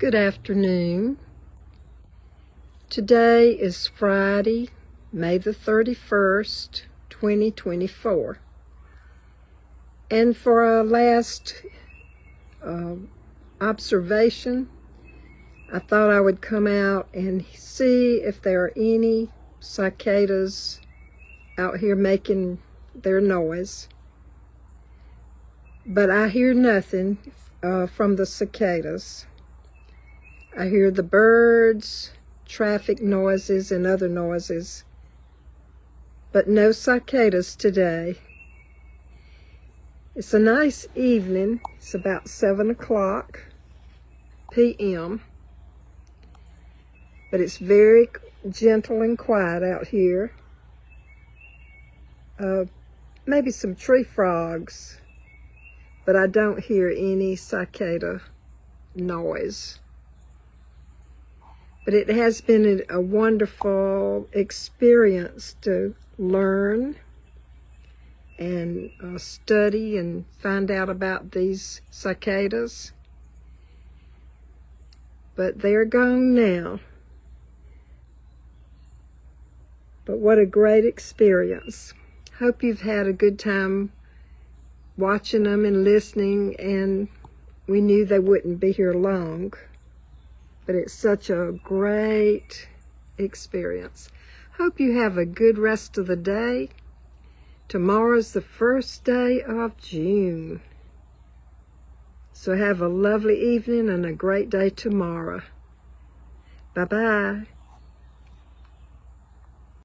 Good afternoon. Today is Friday, May the 31st, 2024. And for our last observation, I thought I would come out and see if there are any cicadas out here making their noise. But I hear nothing from the cicadas. I hear the birds, traffic noises, and other noises, but no cicadas today. It's a nice evening. It's about 7 o'clock p.m., but it's very gentle and quiet out here. Maybe some tree frogs, but I don't hear any cicada noise. But it has been a wonderful experience to learn and study and find out about these cicadas. But they're gone now. But what a great experience. Hope you've had a good time watching them and listening, and we knew they wouldn't be here long. But it's such a great experience. Hope you have a good rest of the day. Tomorrow's the first day of June. So have a lovely evening and a great day tomorrow. Bye-bye.